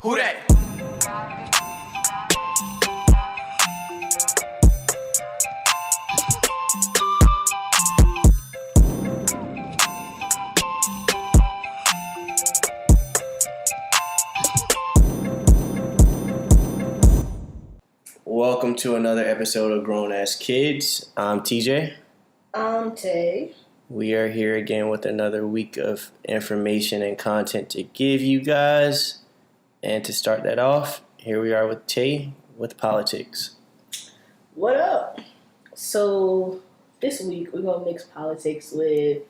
Who that? Welcome to another episode of Grown Ass Kids. I'm TJ. I'm Tay. We are here again with another week of information and content to give you guys. And to start that off, here we are with Tay with politics. What up? So this week we're gonna mix politics with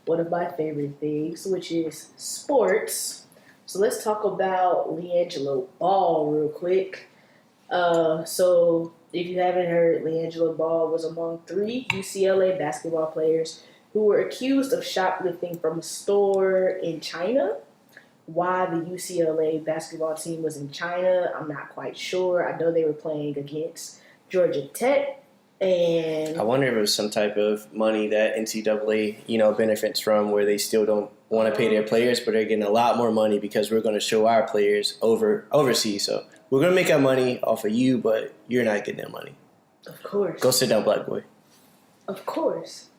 one of my favorite things, which is sports. So let's talk about LiAngelo Ball real quick. So if you haven't heard, LiAngelo Ball was among 3 UCLA basketball players who were accused of shoplifting from a store in China. Why the UCLA basketball team was in China, I'm not quite sure. I know they were playing against Georgia Tech. And I wonder if it was some type of money that NCAA, benefits from, where they still don't want to pay their players, but they're getting a lot more money because we're going to show our players overseas. So we're going to make our money off of you, but you're not getting that money. Of course. Go sit down, black boy. Of course.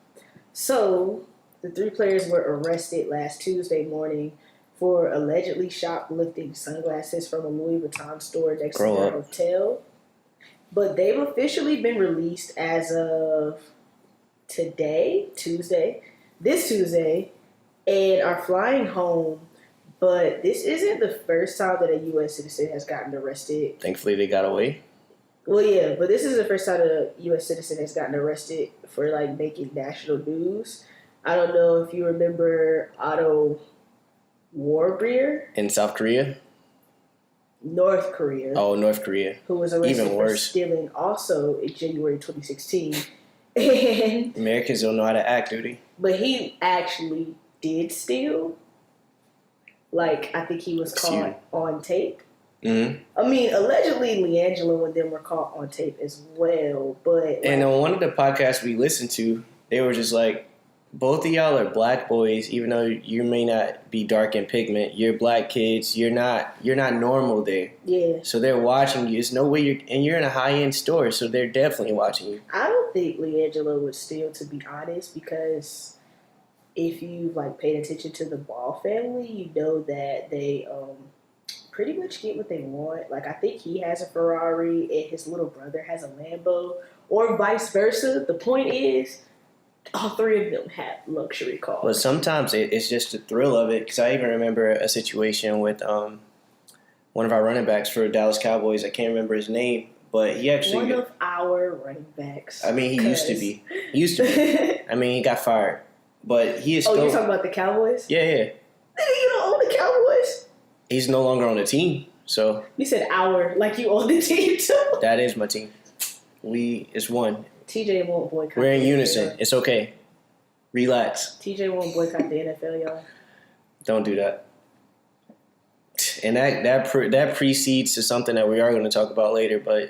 So the 3 players were arrested last Tuesday morning for allegedly shoplifting sunglasses from a Louis Vuitton store next to their hotel. But they've officially been released as of this Tuesday, and are flying home. But this isn't the first time that a U.S. citizen has gotten arrested. Thankfully, they got away. Well, yeah, but this is the first time a U.S. citizen has gotten arrested for, making national news. I don't know if you remember Otto Warmbier. In South Korea? North Korea. Oh, North Korea. Who was arrested Even worse. for stealing also in January 2016. And Americans don't know how to act, do they? But he actually did steal. I think he was caught on tape. Mm-hmm. I mean, allegedly, LiAngelo and them were caught on tape as well. But and on one of the podcasts we listened to, they were just like, both of y'all are black boys, even though you may not be dark in pigment. You're black kids. You're not normal there. Yeah. So they're watching you. There's no way you're in a high-end store, so they're definitely watching you. I don't think LiAngelo would steal, to be honest, because if you paid attention to the Ball family, you know that they pretty much get what they want. I think he has a Ferrari and his little brother has a Lambo, or vice versa. The point is, all 3 of them have luxury cars. But sometimes it's just the thrill of it. Because I even remember a situation with one of our running backs for Dallas Cowboys. I can't remember his name, but he actually... One of our running backs. I mean, he used to be. I mean, he got fired. But he is still... Oh, you're talking about the Cowboys? Yeah. Nigga, you don't own the Cowboys? He's no longer on the team, so... You said our, like you own the team, too? That is my team. It's one. TJ won't boycott. We're in unison. It's okay. Relax. TJ won't boycott the NFL, y'all. Don't do that. And that precedes to something that we are going to talk about later, but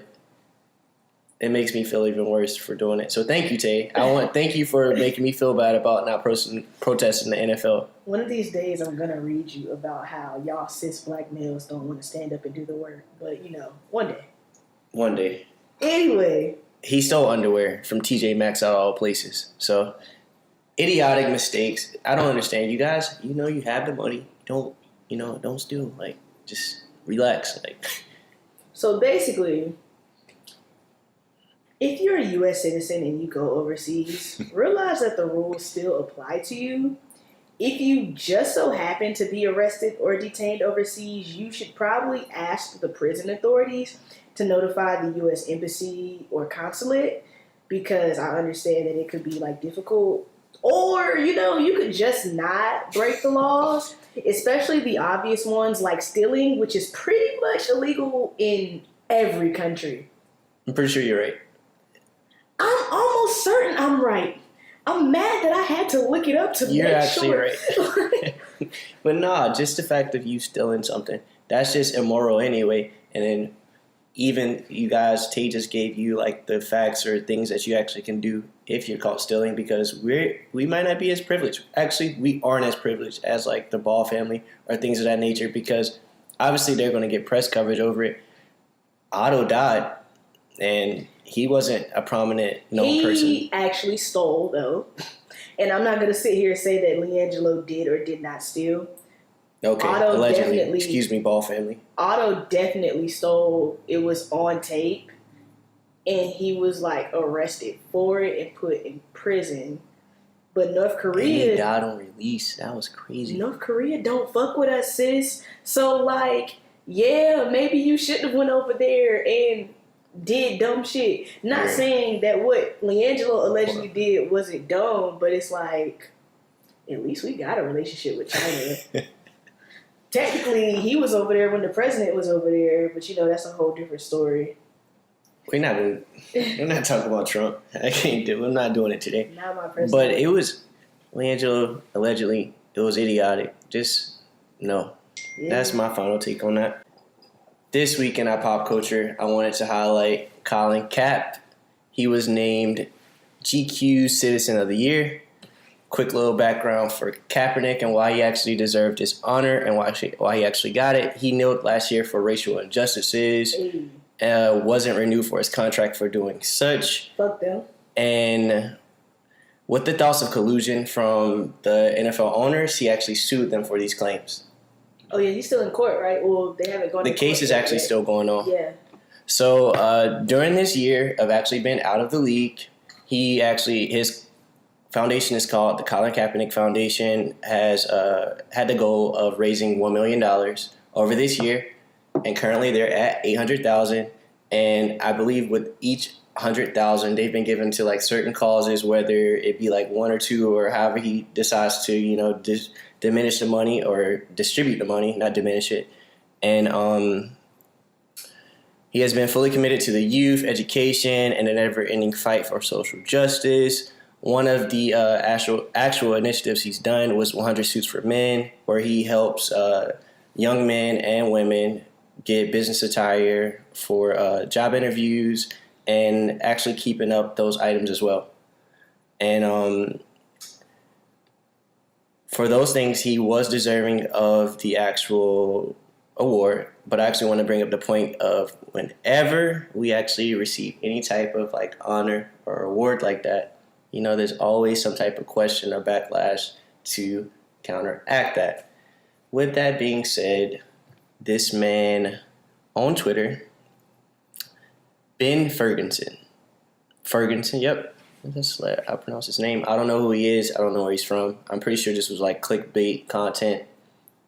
it makes me feel even worse for doing it. So thank you, Tay. Thank you for making me feel bad about not protesting the NFL. One of these days, I'm going to read you about how y'all cis black males don't want to stand up and do the work. But, one day. One day. Anyway. He stole underwear from TJ Maxx out of all places. So, idiotic mistakes. I don't understand. You guys, you have the money. Don't steal. Just relax. So, basically, if you're a U.S. citizen and you go overseas, realize that the rules still apply to you. If you just so happen to be arrested or detained overseas, you should probably ask the prison authorities to notify the U.S. Embassy or consulate, because I understand that it could be difficult. Or, you could just not break the laws, especially the obvious ones like stealing, which is pretty much illegal in every country. I'm pretty sure you're right. I'm almost certain I'm right. I'm mad that I had to look it up to You're make sure. You're actually right. But nah, just the fact of you stealing something, that's just immoral anyway. And then even you guys, Tay just gave you the facts or things that you actually can do if you're caught stealing, because we might not be as privileged. Actually, we aren't as privileged as the Ball family or things of that nature, because obviously they're going to get press coverage over it. Otto died, and he wasn't a prominent known person. He actually stole, though. And I'm not going to sit here and say that LiAngelo did or did not steal. Okay, Otto allegedly. definitely- Excuse me, Ball family. Otto definitely stole. It was on tape. And he was, like, arrested for it and put in prison. But North And Korea... he died on release. That was crazy. North Korea don't fuck with us, sis. So, like, yeah, maybe you shouldn't have went over there and did dumb shit. Not saying that what LiAngelo allegedly did wasn't dumb, but it's like, at least we got a relationship with China. Technically, he was over there when the president was over there, but, that's a whole different story. We're not talking about Trump. I'm not doing it today. Not my president. But it was LiAngelo allegedly. It was idiotic. Just no. Yeah. That's my final take on that. This week in our pop culture, I wanted to highlight Colin Kaepernick. He was named GQ Citizen of the Year. Quick little background for Kaepernick and why he actually deserved this honor and why he actually got it. He kneeled last year for racial injustices. Hey. Wasn't renewed for his contract for doing such. Fuck them. And with the thoughts of collusion from the NFL owners, he actually sued them for these claims. Oh, yeah, he's still in court, right? Well, they haven't gone The to court case is yet. actually still going on. Yeah. So during this year of actually being out of the league, his foundation is called the Colin Kaepernick Foundation, has had the goal of raising $1 million over this year. And currently they're at $800,000, and I believe with each $100,000 they've been given to like certain causes, whether it be like one or two or however he decides to diminish the money or distribute the money, not diminish it. And he has been fully committed to the youth, education, and a never-ending fight for social justice. One of the actual initiatives he's done was 100 Suits for Men, where he helps young men and women get business attire for job interviews and actually keeping up those items as well. And for those things, he was deserving of the actual award. But I actually want to bring up the point of whenever we actually receive any type of like honor or award like that, there's always some type of question or backlash to counteract that. With that being said, this man on Twitter, Ben Ferguson, yep, I'll pronounce his name. I don't know who he is. I don't know where he's from. I'm pretty sure this was like clickbait content,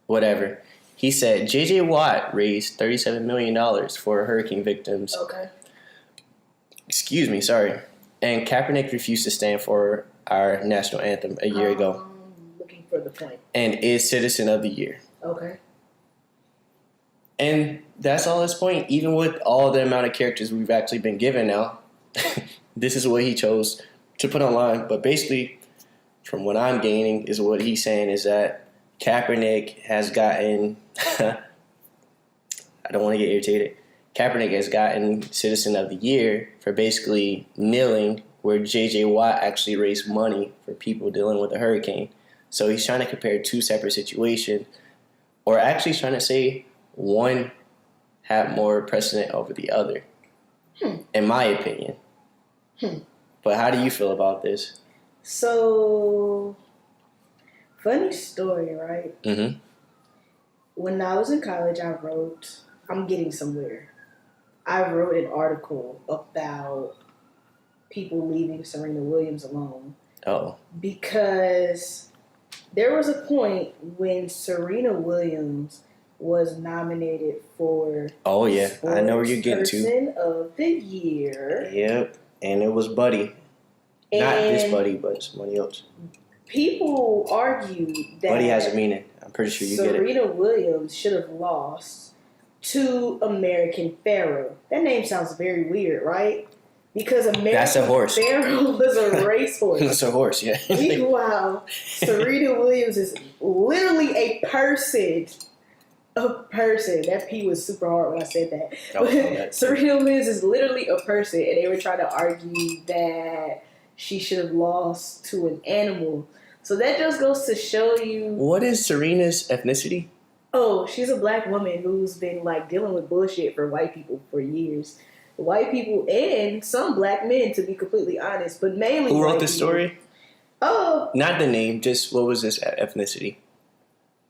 whatever. He said J.J. Watt raised $37 million for hurricane victims. Okay. Excuse me, sorry. And Kaepernick refused to stand for our national anthem a year ago. Looking for the point. And is Citizen of the Year. Okay. And that's all his point. Even with all the amount of characters we've actually been given now, this is what he chose to put online. But basically, from what I'm gaining, is what he's saying is that Kaepernick has gotten... I don't want to get irritated. Kaepernick has gotten Citizen of the Year for basically kneeling where J.J. Watt actually raised money for people dealing with a hurricane. So he's trying to compare two separate situations, or actually trying to say one had more precedent over the other, in my opinion. But how do you feel about this? So, funny story, right? Mm-hmm. When I was in college, I'm getting somewhere. I wrote an article about people leaving Serena Williams alone. Oh. Because there was a point when Serena Williams was nominated for Oh, yeah. I know where you're getting to. Person of the Year. Yep. And it was Buddy. Not this Buddy, but somebody else. People argued that Buddy has a meaning. I'm pretty sure you get it. Serena Williams should have lost to American Pharaoh. That name sounds very weird, right? Because American That's a horse. Pharaoh was a racehorse. It's a horse, yeah. Meanwhile, Serena Williams is literally a person. A person. That P was super hard when I said that. Oh, Serena Williams is literally a person, and they were trying to argue that she should have lost to an animal. So that just goes to show you... What is Serena's ethnicity? Oh, she's a black woman who's been like dealing with bullshit for white people for years. White people and some black men, to be completely honest, but mainly. Who wrote white this people. story? Oh, Not the name, just what was this ethnicity?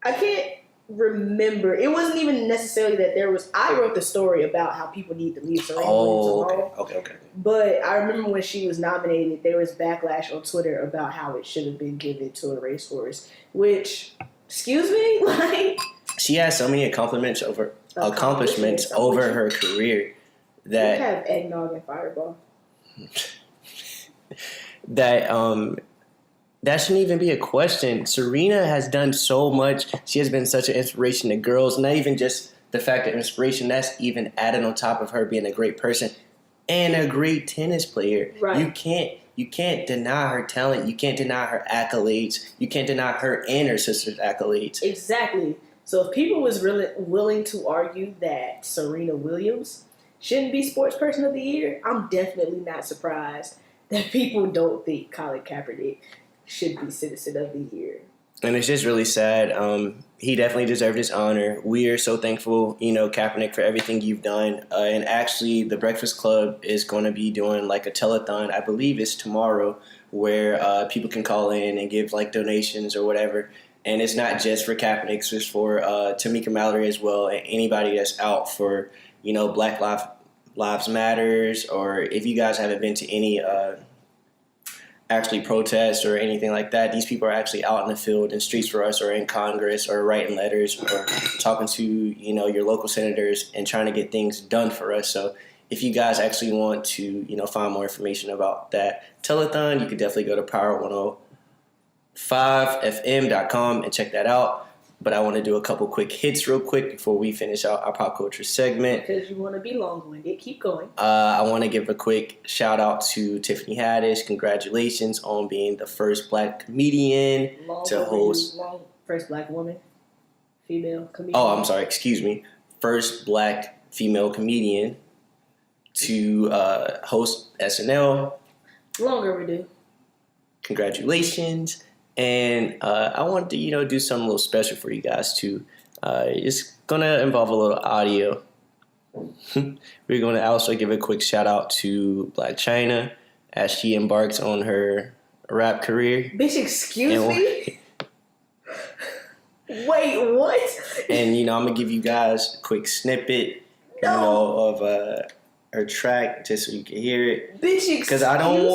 I can't remember. It wasn't even necessarily that there was. I wrote the story about how people need to leave Serena Williams alone. Okay. But I remember when she was nominated, there was backlash on Twitter about how it should have been given to a racehorse. Which, excuse me, like She has so many accomplishments over her career we that have Eggnog and Fireball. that shouldn't even be a question. Serena has done so much. She has been such an inspiration to girls. Not even just the fact of inspiration, that's even added on top of her being a great person and a great tennis player. Right. You can't deny her talent. You can't deny her accolades. You can't deny her and her sister's accolades. Exactly. So if people was really willing to argue that Serena Williams shouldn't be Sports Person of the Year, I'm definitely not surprised that people don't think Colin Kaepernick should be Citizen of the Year. And it's just really sad. He definitely deserved his honor. We are so thankful, Kaepernick, for everything you've done. And actually, the Breakfast Club is going to be doing like a telethon. I believe it's tomorrow, where people can call in and give like donations or whatever. And it's not just for Kaepernick; it's just for Tamika Mallory as well, and anybody that's out for Black Lives Matters, or if you guys haven't been to any actually protests or anything like that. These people are actually out in the field and streets for us, or in Congress, or writing letters, or talking to your local senators and trying to get things done for us. So if you guys actually want to find more information about that telethon, you can definitely go to power1055fm.com and check that out. But I want to do a couple quick hits real quick before we finish out our pop culture segment. Because you want to be long-winded. Keep going. I want to give a quick shout out to Tiffany Haddish. Congratulations on being the first black comedian to host. First black woman, female comedian. Oh, I'm sorry. Excuse me. First black female comedian to host SNL. Longer we do. Congratulations. And I wanted to, do something a little special for you guys too. It's gonna involve a little audio. We're gonna also give a quick shout out to Black China as she embarks on her rap career. Bitch, excuse me? Wait, what? And I'm gonna give you guys a quick snippet, of her track just so you can hear it. Bitch, excuse me? Because I don't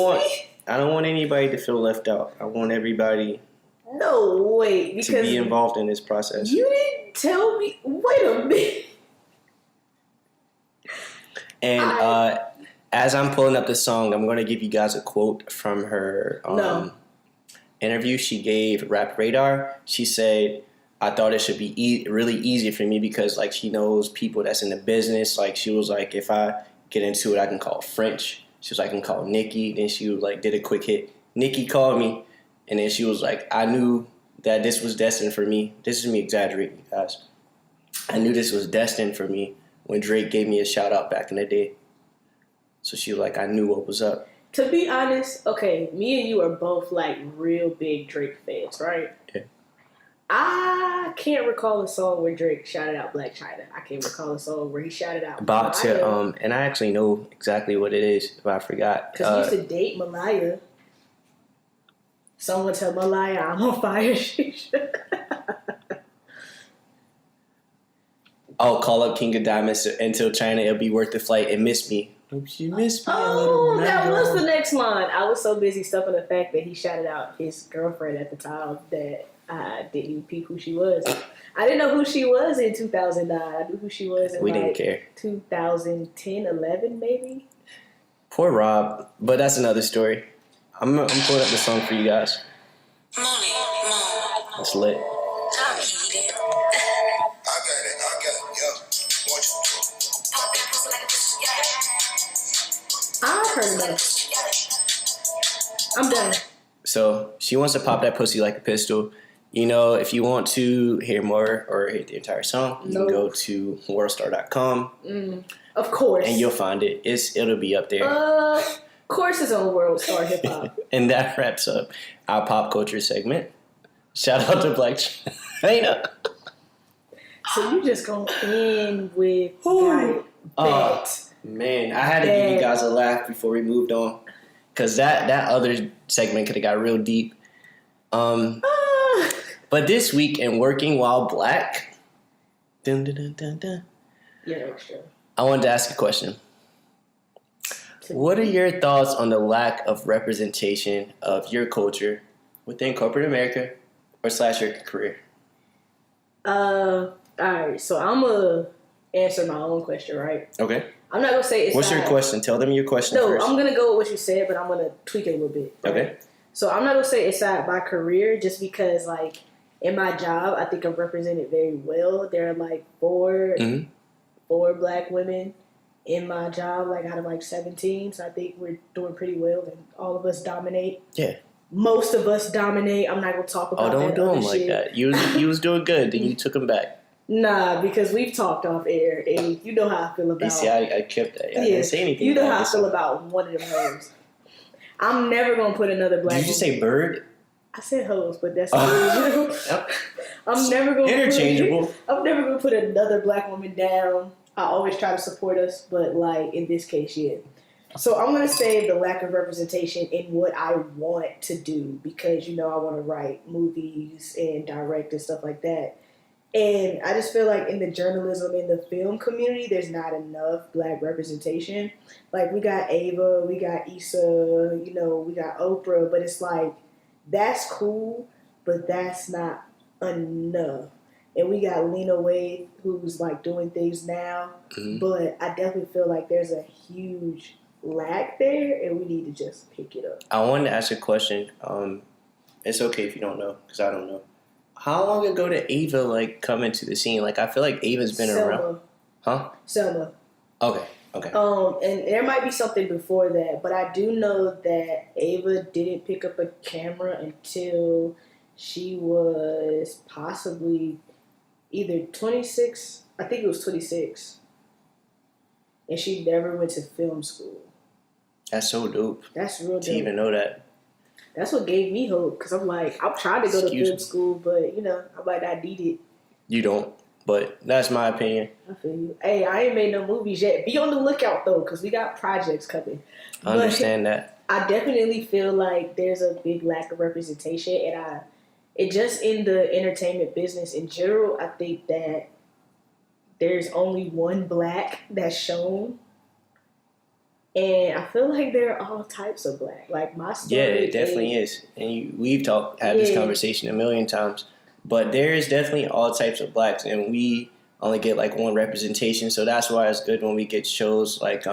want anybody to feel left out. I want everybody because to be involved in this process. You didn't tell me. Wait a minute. And as I'm pulling up the song, I'm going to give you guys a quote from her interview she gave Rap Radar. She said, I thought it should be really easy for me because, like, she knows people that's in the business. Like, she was like, if I get into it, I can call French. She was like, I can call Nikki. Then she was like, did a quick hit. Nikki called me. And then she was like, I knew that this was destined for me. This is me exaggerating, you guys. I knew this was destined for me when Drake gave me a shout out back in the day. So she was like, I knew what was up. To be honest, okay, me and you are both like real big Drake fans, right? Yeah. I can't recall a song where Drake shouted out Black China. I can't recall a song where he shouted out About Malaya. to, and I actually know exactly what it is if I forgot. Because he used to date Malaya. Someone tell Malaya I'm on fire. Oh, call up King of Diamonds until China, it'll be worth the flight and miss me. Hope you miss me a little. That was the next line. I was so busy stuffing the fact that he shouted out his girlfriend at the time that I didn't even peep who she was. I didn't know who she was in 2009. I knew who she was in didn't care. 2010, 11 maybe. Poor Rob, but that's another story. I'm pulling up the song for you guys. It's lit. I've heard that. I'm done. So she wants to pop that pussy like a pistol. If you want to hear more or hear the entire song, you can go to worldstar.com. Of course. And you'll find it. It'll be up there. Of course it's on World Star Hip Hop. And that wraps up our pop culture segment. Shout out to Black China. So you just gonna end with Whew. bet. Man, I had to give you guys a laugh before we moved on, because that other segment could have got real deep. But this week in Working While Black, dun, dun, dun, dun, dun, You're extra. I wanted to ask a question. What are your thoughts on the lack of representation of your culture within corporate America or / your career? All right. So I'm gonna answer my own question, right? Okay. I'm not gonna say it's. What's your question? Tell them your question first. I'm gonna go with what you said, but I'm gonna tweak it a little bit. Right? Okay. So I'm not gonna say it's not my career, just because like in my job, I think I'm represented very well. There are like four black women in my job, like out of like 17. So I think we're doing pretty well, and all of us dominate. Yeah. Most of us dominate. I'm not gonna talk about. Oh, don't do them like that. You was doing good, then you took them back. Nah, because we've talked off air, and you know how I feel about. You see, I kept that. I didn't say anything. You know how I feel about one of them hoes. I'm never gonna put another black. Did you just say bird? I said hoes, but that's not I'm never gonna interchangeable. I'm never gonna put another black woman down. I always try to support us, but like in this case, yeah. So I'm gonna say the lack of representation in what I want to do, because I want to write movies and direct and stuff like that. And I just feel like in the journalism, in the film community, there's not enough black representation. Like, we got Ava, we got Issa, we got Oprah, but it's like, that's cool, but that's not enough. And we got Lena Waithe, who's like doing things now, but I definitely feel like there's a huge lack there, and we need to just pick it up. I wanted to ask a question. It's okay if you don't know, because I don't know. How long ago did Ava come into the scene? I feel like Ava's been around. Huh? Selma. Okay. And there might be something before that, but I do know that Ava didn't pick up a camera until she was possibly either 26. I think it was 26, and she never went to film school. That's so dope. That's real dope. To even know that. That's what gave me hope, because I'm like, I'm trying to go to film school, but, I might not need it. You don't, but that's my opinion. I feel you. Hey, I ain't made no movies yet. Be on the lookout, though, because we got projects coming. I understand that. I definitely feel like there's a big lack of representation, and it just in the entertainment business in general, I think that there's only one black that's shown. And I feel like there are all types of black. Like, my story. Yeah, it definitely is. And we've had this conversation a million times. But there is definitely all types of blacks. And we only get one representation. So that's why it's good when we get shows like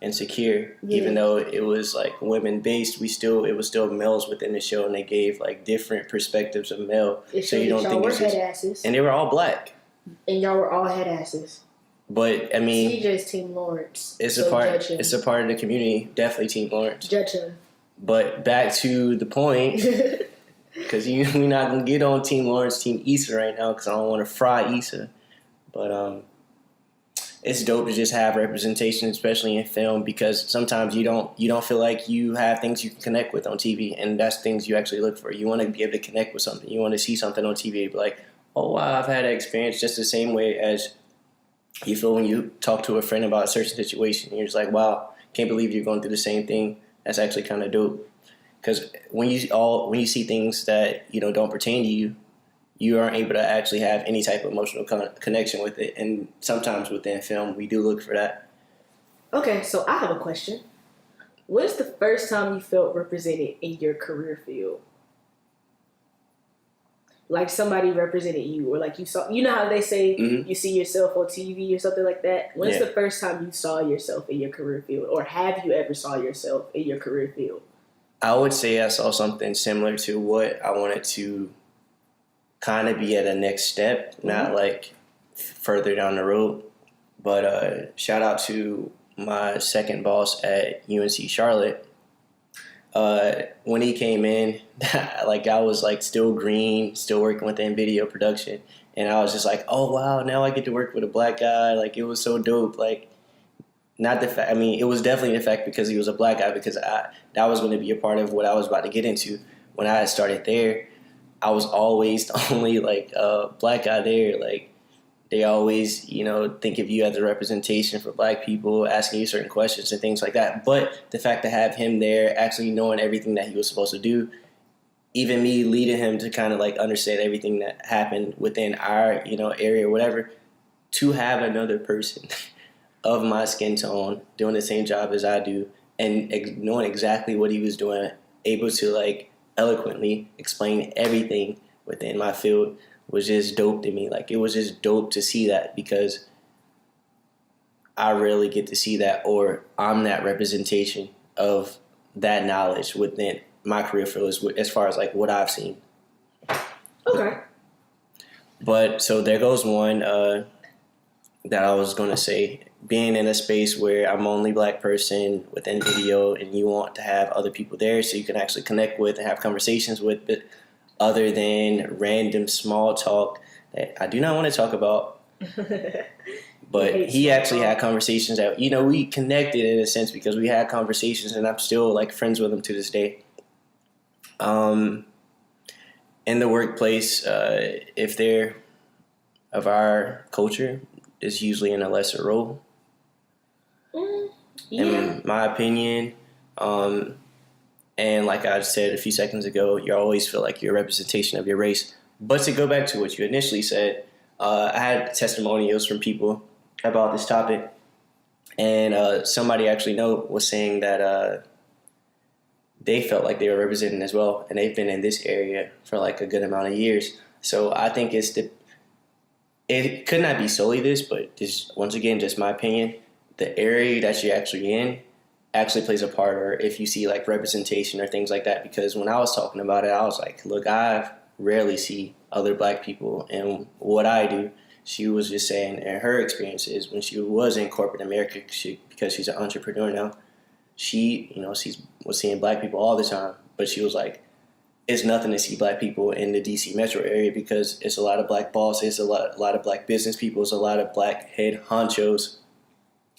Insecure. Yeah. Even though it was women based, it was still males within the show. And they gave different perspectives of male. So you don't think it's just, asses. And they were all black. And y'all were all head asses. But I mean, TJ's Team Lawrence. It's a part. It's a part of the community. Definitely Team Lawrence. Judge him. But back to the point, because we're not gonna get on Team Lawrence, Team Issa right now, because I don't want to fry Issa. But it's dope to just have representation, especially in film, because sometimes you don't feel like you have things you can connect with on TV, and that's things you actually look for. You want to be able to connect with something. You want to see something on TV, and be like, oh wow, I've had that experience, just the same way as you feel when you talk to a friend about a certain situation. You're just like, wow, can't believe you're going through the same thing. That's actually kind of dope. Because when you see things that don't pertain to you, you aren't able to actually have any type of emotional connection with it. And sometimes within film, we do look for that. Okay, so I have a question. When's the first time you felt represented in your career field? Like somebody represented you, or you saw, how they say you see yourself on TV or something like that. When's the first time you saw yourself in your career field, or have you ever saw yourself in your career field? I would say I saw something similar to what I wanted to kind of be at a next step, not further down the road. But shout out to my second boss at UNC Charlotte. When he came in, I was still green, still working within video production, and I was just like, oh wow, now I get to work with a black guy. It was so dope. Not the fact. I mean, it was definitely the fact because he was a black guy, because that was going to be a part of what I was about to get into. When I had started there, I was always the only black guy there. They always, think of you as a representation for black people, asking you certain questions and things like that. But the fact to have him there, actually knowing everything that he was supposed to do, even me leading him to kind of like understand everything that happened within our, area or whatever, to have another person of my skin tone doing the same job as I do and knowing exactly what he was doing, able to like eloquently explain everything within my field was just dope to me. Like, it was just dope to see that, because I rarely get to see that, or I'm that representation of that knowledge within my career field as far as like what I've seen. Okay. But so there goes one that I was going to say. Being in a space where I'm the only black person within video, and you want to have other people there so you can actually connect with and have conversations with, but other than random small talk that I do not want to talk about. But he actually had conversations that, we connected in a sense, because we had conversations, and I'm still like friends with him to this day. In the workplace, if they're of our culture, is usually in a lesser role. In my opinion. And like I said a few seconds ago, you always feel like you're a representation of your race. But to go back to what you initially said, I had testimonials from people about this topic. And somebody actually was saying that they felt like they were represented as well. And they've been in this area for like a good amount of years. So I think it could not be solely this, but this, once again, just my opinion, the area that you're actually in actually plays a part, or if you see like representation or things like that. Because when I was talking about it, I was like, look, I rarely see other black people in what I do. She was just saying, in her experiences when she was in corporate America, because she's an entrepreneur now, she was seeing black people all the time. But she was like, it's nothing to see black people in the DC metro area, because it's a lot of black bosses, a lot of black business people, it's a lot of black head honchos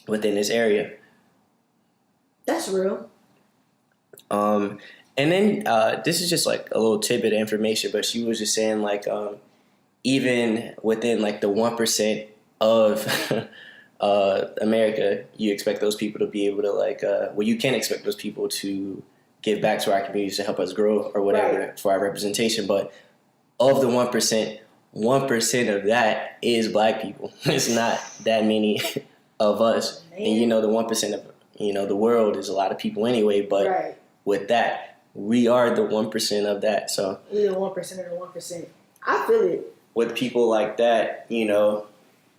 within this area. That's real. And then this is just like a little tidbit of information, but she was just saying like even within like the 1% of America, you expect those people to be able to like you can expect those people to give back to our communities to help us grow or whatever for our representation. But of the 1%, 1% of that is black people. It's not that many of us. And the 1% of the world is a lot of people anyway, but with that, we are the 1% of that. So we're the 1% of the 1%. I feel it. With people like that,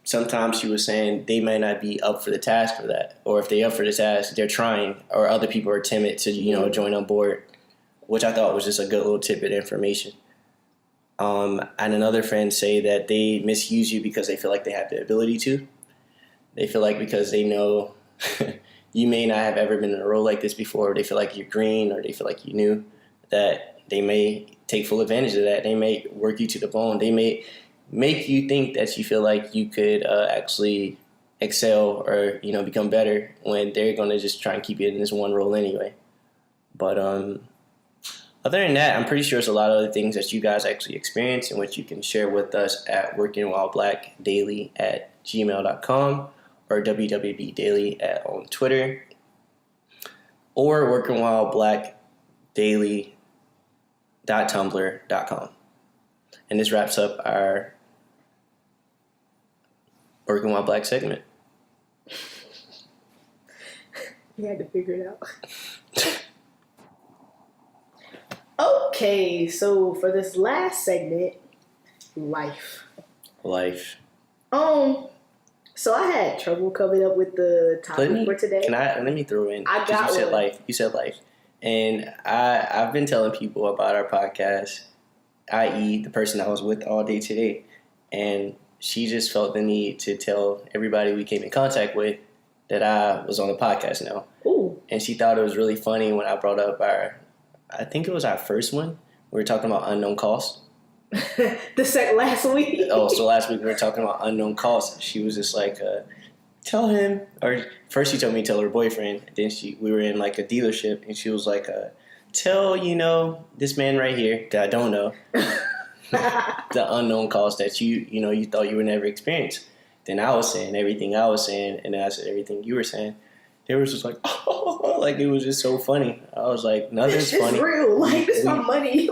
sometimes she was saying they may not be up for the task for that. Or if they're up for the task, they're trying, or other people are timid to, join on board, which I thought was just a good little tidbit of information. And another friend say that they misuse you because they feel like they have the ability to. They feel like because they know you may not have ever been in a role like this before, or they feel like you're green, or they feel like you knew, that they may take full advantage of that. They may work you to the bone. They may make you think that you feel like you could actually excel or, become better, when they're going to just try and keep you in this one role anyway. But other than that, I'm pretty sure there's a lot of other things that you guys actually experience and which you can share with us at workingwhileblackdaily@gmail.com. or WWBDaily on Twitter, or workingwhileblackdaily.tumblr.com. And this wraps up our Working While Black segment. You had to figure it out. Okay, so for this last segment, life. So I had trouble coming up with the topic for today. Let me throw in. I got you said life. You said life. And I've been telling people about our podcast, i.e. the person I was with all day today. And she just felt the need to tell everybody we came in contact with that I was on the podcast now. Ooh. And she thought it was really funny when I brought up I think it was our first one. We were talking about unknown costs. Last week. So last week we were talking about unknown costs. She was just like, tell him. Or first she told me to tell her boyfriend. Then we were in like a dealership, and she was like, tell this man right here that I don't know the unknown cost that you thought you would never experience. Then I was saying everything I was saying, and then I said everything you were saying. They were just like, oh, like it was just so funny. I was like, nothing's funny. It's real. Like, it's my money.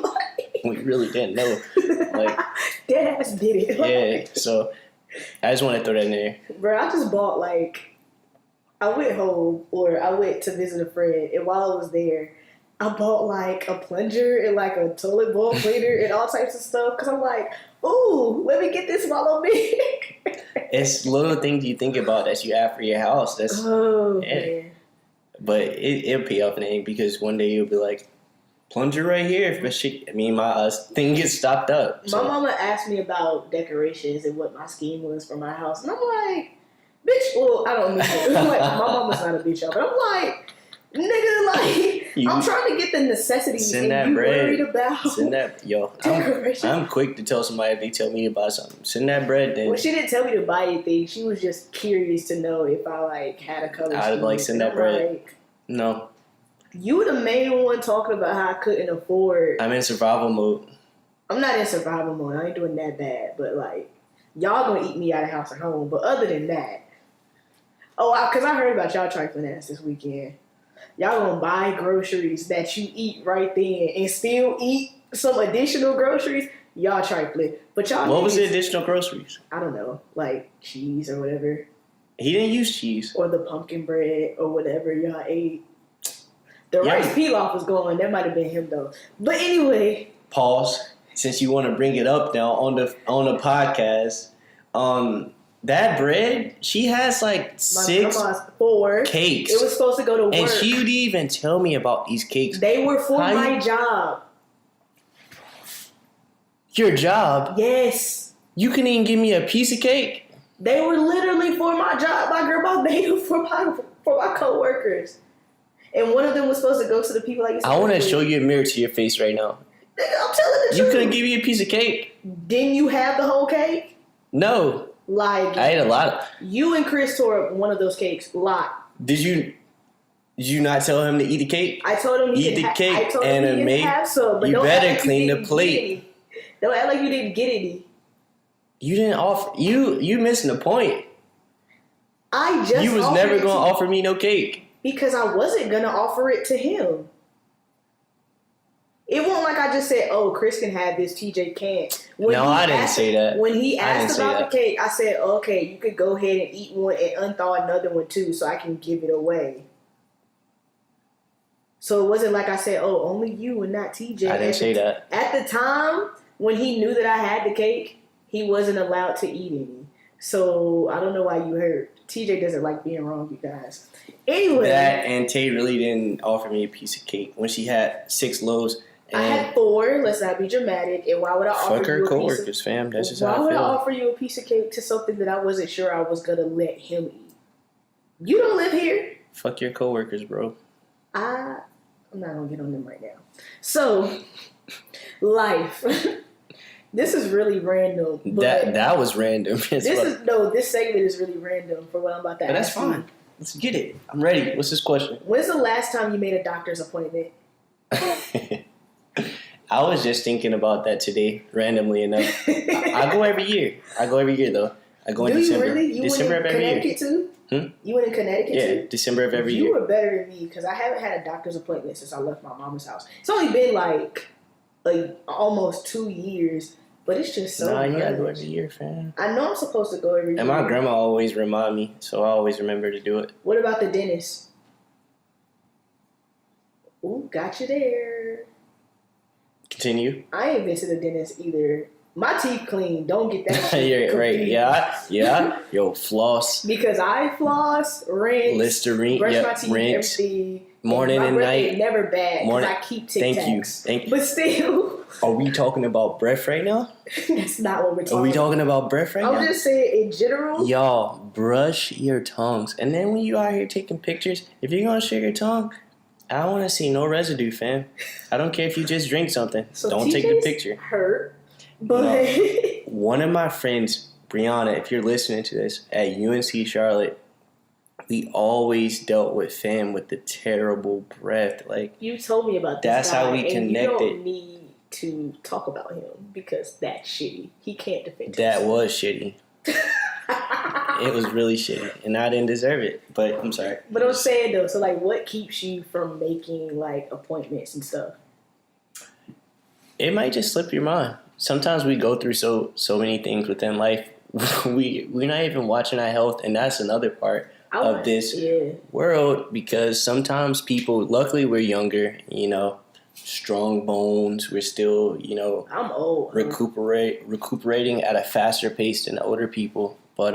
We really didn't know. Like, dead ass did it. Yeah, so I just want to throw that in there. Bro, I just bought, like, I went home, or I went to visit a friend, and while I was there, I bought, like, a plunger and, like, a toilet bowl cleaner and all types of stuff, because I'm like, ooh, let me get this while I'm there. It's little things you think about that you have for your house. Man. But it'll pay off in the end, because one day you'll be like, plunger right here. But my thing gets stopped up. So. My mama asked me about decorations and what my scheme was for my house, and I'm like, bitch. Well, I don't mean it. Like, my mama's not a bitch, y'all, but I'm like, nigga, like, I'm trying to get the necessities, send that you bread. worried about. Send that, yo. I'm quick to tell somebody if they tell me to buy something. Send that bread. Then well, she didn't tell me to buy anything. She was just curious to know if I like had a color. I'd like send that bread. Like, no. You the main one talking about how I couldn't afford. I'm in survival mode. I'm not in survival mode. I ain't doing that bad. But, like, y'all gonna eat me out of house or home. But other than that. Oh, because I heard about y'all trifling ass this weekend. Y'all gonna buy groceries that you eat right then and still eat some additional groceries. Y'all trifling. But y'all What was the additional groceries? I don't know. Like, cheese or whatever. He didn't use cheese. Or the pumpkin bread or whatever y'all ate. The rice pilaf was going. That might have been him though. But anyway, pause. Since you want to bring it up now on the podcast, that bread, she has like 6 cakes. It was supposed to go to work, and she didn't even tell me about these cakes. They were for my job. Your job? Yes. You couldn't even give me a piece of cake. They were literally for my job. My grandma made them for my coworkers. And one of them was supposed to go to the people like. I want to show you a mirror to your face right now. Nigga, I'm telling the truth. You couldn't give me a piece of cake. Didn't you have the whole cake? No. Like, I ate a lot. You and Chris tore up one of those cakes. Lot. Did you not tell him to eat the cake? I told him eat the cake and make. Have some, but you better clean the plate. Don't act like you didn't get any. You didn't offer. You missing the point. You was never gonna offer me no cake. Because I wasn't going to offer it to him. It wasn't like I just said, oh, Chris can have this, TJ can't. I didn't say that. When he asked about the cake, I said, okay, you could go ahead and eat one and unthaw another one too so I can give it away. So it wasn't like I said, oh, only you and not TJ. I didn't say that. At the time, when he knew that I had the cake, he wasn't allowed to eat any. So I don't know why you heard. TJ doesn't like being wrong, you guys. Anyway. That and Tay really didn't offer me a piece of cake when she had 6 loaves. I had 4. Let's not be dramatic. And why would I offer fuck her you a coworkers, piece of, fam. That's just how I feel. Why would I offer you a piece of cake to something that I wasn't sure I was going to let him eat? You don't live here. Fuck your coworkers, bro. I'm not going to get on them right now. So, life. This is really random. But that was random. This segment is really random for what I'm about to ask. But that's fine. Let's get it. I'm ready. What's this question? When's the last time you made a doctor's appointment? I was just thinking about that today, randomly enough. I go every year. though. I go in December. Do you really? December of every year. Connecticut too? You went in Connecticut too? Yeah, December of every year. You were better than me because I haven't had a doctor's appointment since I left my mama's house. It's only been like almost 2 years. But it's just so you gotta go every year, fam. I know I'm supposed to go every year. And my grandma always remind me, so I always remember to do it. What about the dentist? Ooh, got you there. Continue. I ain't been to the dentist either. My teeth clean. Don't get that shit You're right. Yeah. Yo, floss. Because I floss, rinse, Listerine, brush my teeth, rinse. everything. Morning and night. Ain't never bad because I keep Tic Tacs. Thank you. But still. Are we talking about breath right now? That's not what we're talking about. Are we talking about breath right now? I'm just saying in general. Y'all, brush your tongues. And then when you out here taking pictures, if you're going to shake your tongue, I don't want to see no residue, fam. I don't care if you just drink something. So don't take the picture. Hurt. But no. One of my friends, Brianna, if you're listening to this, at UNC Charlotte, we always dealt with fam with the terrible breath. Like, you told me about this. That's guy, how we connected. You don't need to talk about him because that's shitty. He can't defend That himself. was shitty. It was really shitty, and I didn't deserve it. But I'm sorry. But I'm saying though, so like, what keeps you from making like appointments and stuff? It might just slip your mind. Sometimes we go through so many things within life. We're not even watching our health, and that's another part of this world, because sometimes people, luckily we're younger, strong bones. We're still, I'm old. recuperating at a faster pace than older people. But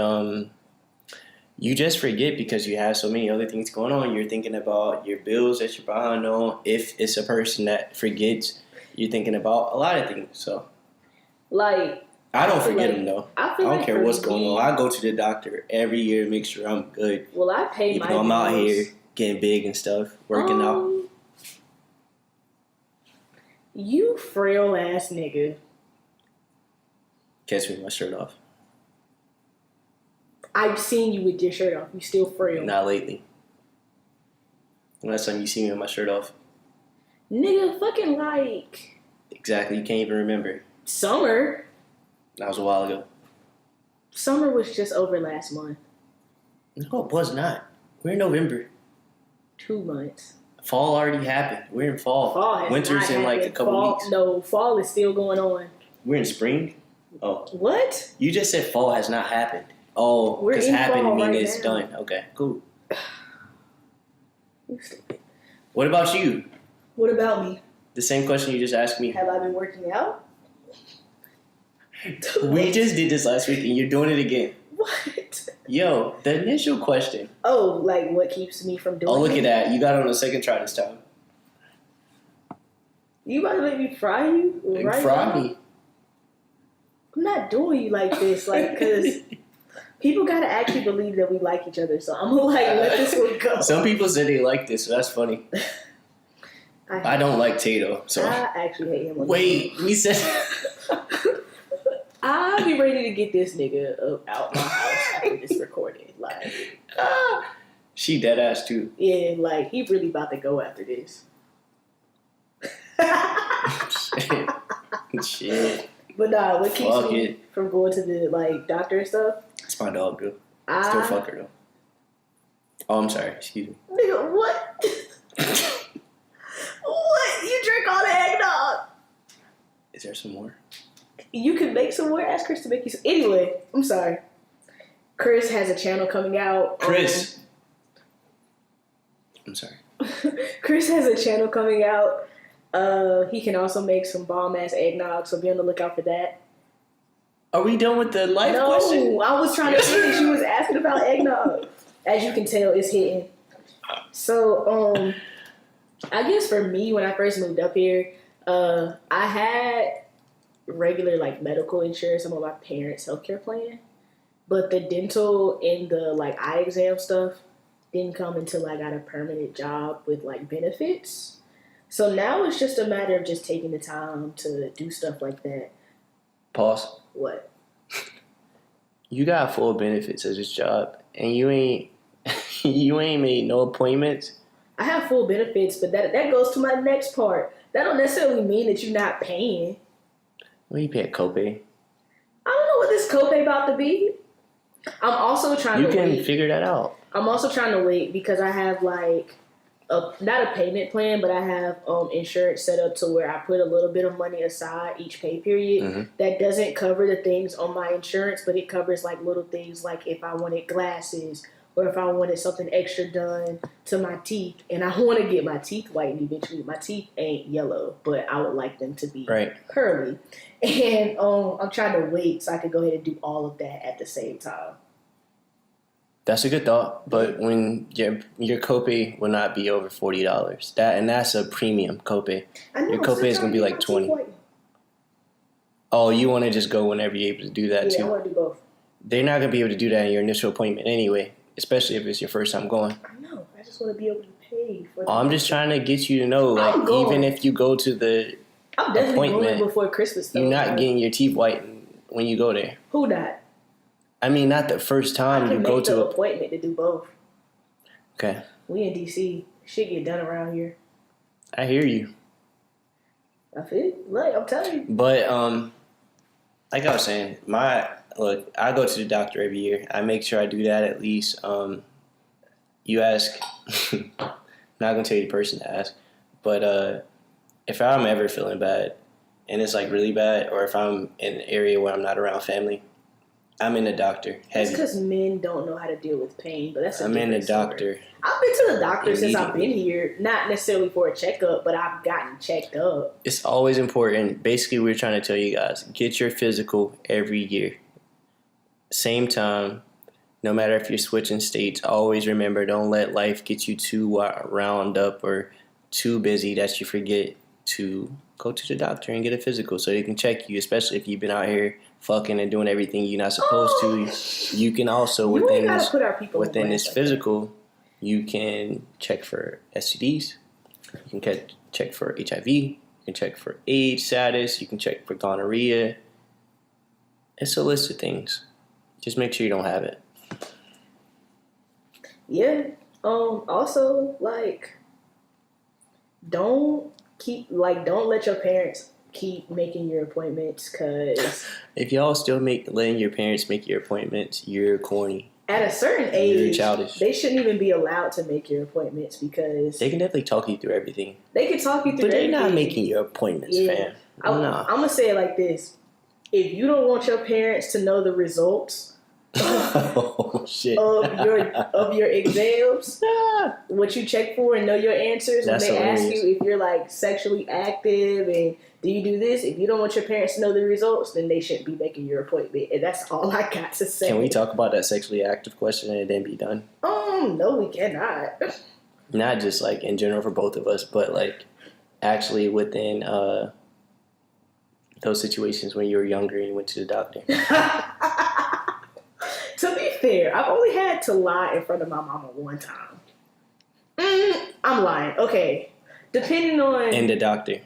you just forget because you have so many other things going on. You're thinking about your bills that you're behind on. If it's a person that forgets, you're thinking about a lot of things. So, like, I don't forget them though. I don't care what's going on. I go to the doctor every year to make sure I'm good. Well, I pay even my though I'm bills. out here getting big and stuff, working out. You frail ass nigga. Catch me with my shirt off. I've seen you with your shirt off. You still frail. Not lately. Last time you see me with my shirt off. Nigga, fucking like... Exactly. You can't even remember. Summer. That was a while ago. Summer was just over last month. No, it was not. We're in November. 2 months. Fall already happened. We're in fall. Winter's in like a couple weeks. No, fall is still going on. We're in spring? Oh. What? You just said fall has not happened. Oh, because happened to mean it's done. Okay, cool. You stupid. What about you? What about me? The same question you just asked me. Have I been working out? We just did this last week and you're doing it again. What? Yo, the initial question. Oh, like what keeps me from doing it? Oh, look at that. You got it on the second try this time. You about to make me fry you? Right fry now? me. I'm not doing you like this, like, because people gotta actually believe that we like each other. So I'm gonna let this one go. Some people say they like this, so that's funny. I don't like Tato, so I actually hate him. Wait, we said I'll be ready to get this nigga out my house after this recording. Like, she dead ass too. Yeah, like he really about to go after this. Shit. But nah, what keeps me from going to the doctor and stuff? It's my dog, dude. Still fuck her though. Oh, I'm sorry. Excuse me. Nigga, what? What? You drink all the eggnog? Is there some more? You can make some more. Ask Chris to make you some. Anyway, I'm sorry. Chris has a channel coming out. Chris. I'm sorry. Chris has a channel coming out. He can also make some bomb ass eggnog, so be on the lookout for that. Are we done with the life question? No, I was trying to finish. You was asking about eggnog. As you can tell, it's hitting. So, I guess for me, when I first moved up here, I had regular medical insurance. I'm on my parents' healthcare plan, but the dental and the eye exam stuff didn't come until I got a permanent job with benefits. So now it's just a matter of just taking the time to do stuff like that. Pause. What? You got full benefits at this job, and you ain't made no appointments. I have full benefits, but that goes to my next part. That don't necessarily mean that you're not paying. Well, you pay a copay. I don't know what this copay about to be. I'm also trying to wait. You can figure that out. I'm also trying to wait because I have not a payment plan, but I have insurance set up to where I put a little bit of money aside each pay period. Mm-hmm. That doesn't cover the things on my insurance, but it covers little things like if I wanted glasses or if I wanted something extra done to my teeth, and I want to get my teeth whitened eventually. My teeth ain't yellow, but I would like them to be curly. And I'm trying to wait so I can go ahead and do all of that at the same time. That's a good thought, but when your copay will not be over $40. That's a premium copay. I know, your copay is going to be $20. Oh, you want to just go whenever you're able to do that too? Yeah, I want to do both. They're not going to be able to do that in your initial appointment anyway, especially if it's your first time going. I know. I just want to be able to pay for I'm just trying to get you to know, even if you go to the I'm definitely appointment going before Christmas, though. You're not getting your teeth whitened when you go there. Who not? I mean, not the first time you go to an appointment to do both. Okay. We in DC. Shit get done around here. I hear you. I feel like I'm telling you. But like I was saying, I go to the doctor every year. I make sure I do that at least. You ask, not gonna tell you the person to ask, but if I'm ever feeling bad and it's like really bad, or if I'm in an area where I'm not around family, I'm in the doctor. That's because men don't know how to deal with pain, but that's I'm in the doctor. I've been to the doctor since I've been here, not necessarily for a checkup, but I've gotten checked up. It's always important. Basically, we're trying to tell you guys, get your physical every year. Same time, no matter if you're switching states, always remember, don't let life get you too wound up or too busy that you forget to go to the doctor and get a physical so they can check you, especially if you've been out here fucking and doing everything you're not supposed to. You can also, within this physical, you can check for STDs, you can check for HIV, you can check for AIDS status, you can check for gonorrhea. It's a list of things. Just make sure you don't have it. Yeah. Also, don't let your parents keep making your appointments, because if y'all still letting your parents make your appointments, you're corny. At a certain age, you're childish. They shouldn't even be allowed to make your appointments, because they can definitely talk you through everything. They can talk you through but they're everything. not making your appointments, fam. I'm gonna say it like this: if you don't want your parents to know the results oh, shit. of your exams, what you check for and know your answers, when they ask you if you're like sexually active and do you do this, if you don't want your parents to know the results, then they shouldn't be making your appointment. And that's all I got to say. Can we talk about that sexually active question and then be done? No, we cannot. Not just like in general for both of us, but like actually within those situations when you were younger and you went to the doctor. To be fair, I've only had to lie in front of my mama one time. I'm lying. Okay. Depending on... And the doctor.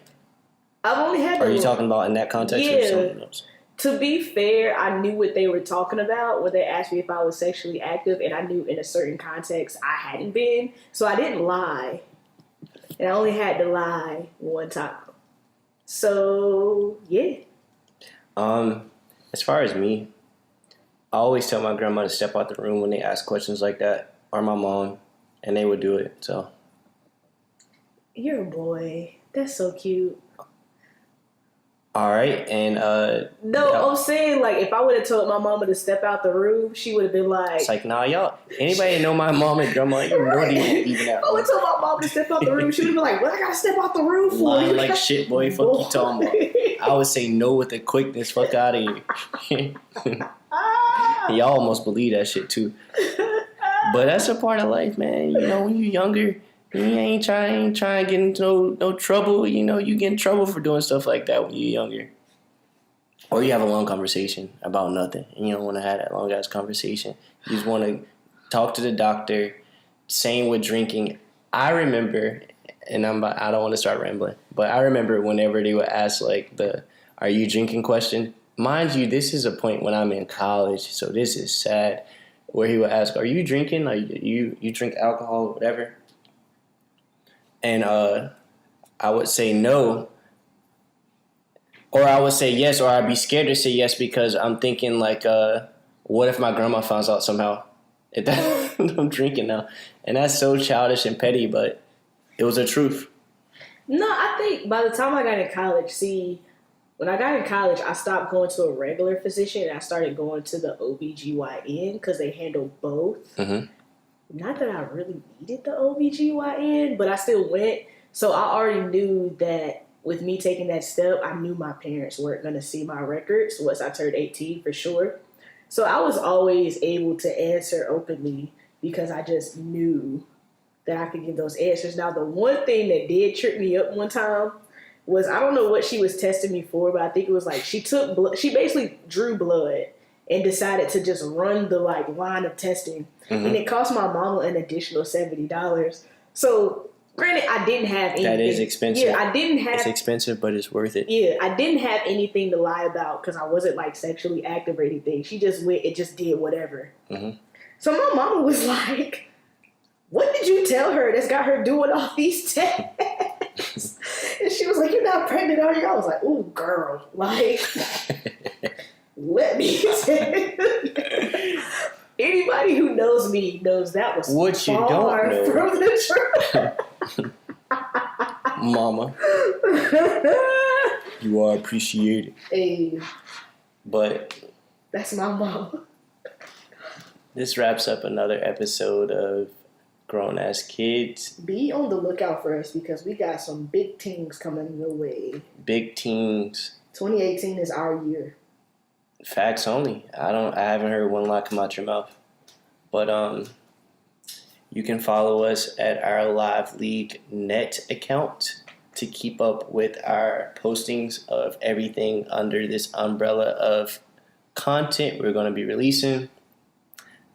I've only had to... Are you talking about in that context or something else? To be fair, I knew what they were talking about when they asked me if I was sexually active, and I knew in a certain context I hadn't been. So I didn't lie. And I only had to lie one time. So, yeah. As far as me, I always tell my grandma to step out the room when they ask questions like that, or my mom, and they would do it. So, you're a boy. That's so cute. All right, and no, I'm saying like if I would have told my mama to step out the room, she would have been like, "It's like, nah, y'all. Anybody know my mom and grandma? You know even out." I would tell my mom to step out the room. She would have been like, "What I gotta step out the room for?" Lying like shit, boy. Fuck you talking about? I would say no with the quickness. Fuck out of here. Y'all almost believe that shit too. But that's a part of life, man. You know, when you're younger, you ain't trying to get into no trouble. You know, you get in trouble for doing stuff like that when you're younger. Or you have a long conversation about nothing, and you don't want to have that long ass conversation. You just want to talk to the doctor. Same with drinking. I remember, and I don't want to start rambling, but I remember whenever they would ask like "Are you drinking?" question. Mind you, this is a point when I'm in college, so this is sad. Where he would ask, "Are you drinking? Are you drink alcohol, or whatever?" And I would say no, or I would say yes, or I'd be scared to say yes because I'm thinking like, what if my grandma finds out somehow if that I'm drinking now? And that's so childish and petty, but it was the truth. No, I think by the time I got in college, when I got in college, I stopped going to a regular physician and I started going to the OBGYN because they handle both. Mm-hmm. Not that I really needed the OBGYN, but I still went. So I already knew that with me taking that step, I knew my parents weren't going to see my records once I turned 18 for sure. So I was always able to answer openly because I just knew that I could give those answers. Now, the one thing that did trip me up one time was, I don't know what she was testing me for, but I think it was like she took blood. She basically drew blood and decided to just run the line of testing. Mm-hmm. And it cost my mama an additional $70. So, granted, I didn't have anything. That is expensive. Yeah, I didn't have... It's expensive, but it's worth it. Yeah, I didn't have anything to lie about because I wasn't sexually active or anything. She just went and just did whatever. Mm-hmm. So my mama was like, what did you tell her that's got her doing all these tests? And She was like, "You're not pregnant, are you?" I was like, "Ooh, girl, like, let me tell you." Anybody who knows me knows that was what you far don't know, from the truth. Mama, you are appreciated. Hey, But that's my mama. this wraps up another episode of Grown Ass Kids. Be on the lookout for us because we got some big things coming your way. Big teams. 2018 is our year. Facts only. I haven't heard one lie come out your mouth. But you can follow us at our Live League Net account to keep up with our postings of everything under this umbrella of content we're going to be releasing,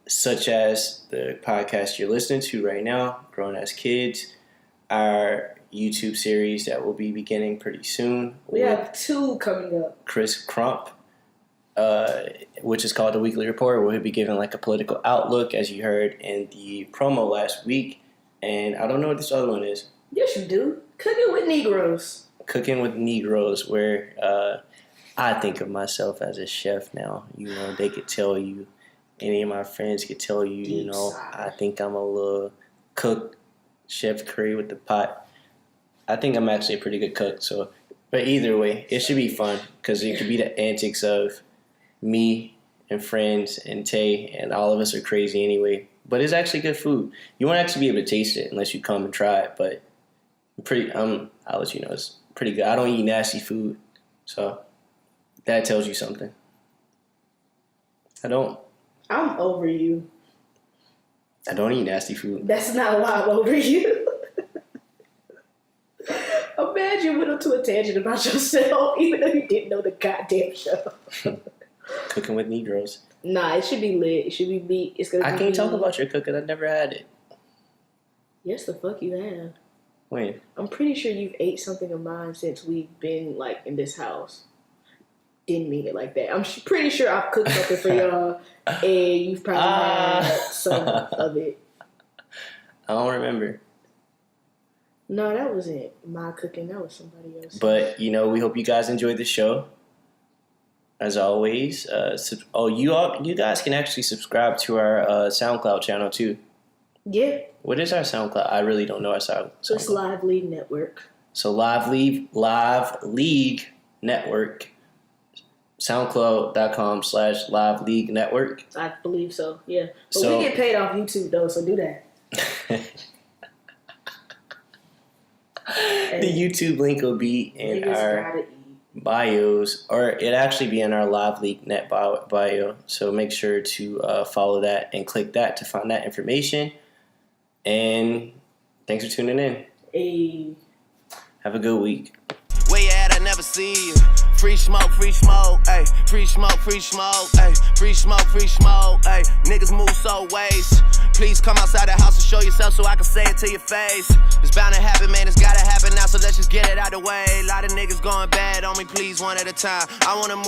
such as the podcast you're listening to right now, Grown Ass Kids, our YouTube series that will be beginning pretty soon. We have 2 coming up. Chris Crump, which is called The Weekly Report, where he'll be giving like a political outlook, as you heard in the promo last week. And I don't know what this other one is. Yes, you do. Cooking with Negroes. Cooking with Negroes, where I think of myself as a chef now. You know, they could tell you, any of my friends could tell you, you know, I think I'm a little cook, Chef Curry with the pot. I think I'm actually a pretty good cook. So, but either way, it should be fun because it could be the antics of me and friends and Tay, and all of us are crazy anyway. But it's actually good food. You won't actually be able to taste it unless you come and try it. But I'll let you know, it's pretty good. I don't eat nasty food, so that tells you something. I don't over you. I don't eat nasty food. That's not why I'm over you. Imagine you went up to a tangent about yourself, even though you didn't know the goddamn show. Cooking with Negroes. Nah, it should be lit. It should be meat. It's gonna. I can't talk about your cooking. I never had it. Yes, the fuck you have. When? I'm pretty sure you've ate something of mine since we've been like in this house. Didn't mean it like that. I'm pretty sure I've cooked something for y'all, and you've probably had some of it. I don't remember. No, that wasn't my cooking. That was somebody else. But you know, we hope you guys enjoyed the show. As always, you guys can actually subscribe to our SoundCloud channel too. Yeah. What is our SoundCloud? I really don't know our SoundCloud. It's Live League Network. So Live League Network. SoundCloud.com/Live League Network. I believe so. Yeah. But we get paid off YouTube though, so do that. The YouTube link will be in our bios, or it actually be in our Live League Net bio. So make sure to follow that and click that to find that information. And thanks for tuning in. Hey. Have a good week. Where you at? I never see you. Free smoke, ayy. Free smoke, ayy. Free smoke, ayy. Niggas move so ways. Please come outside the house and show yourself so I can say it to your face. It's bound to happen, man. It's gotta happen now, so let's just get it out the way. A lot of niggas going bad on me, please, one at a time. I wanna move.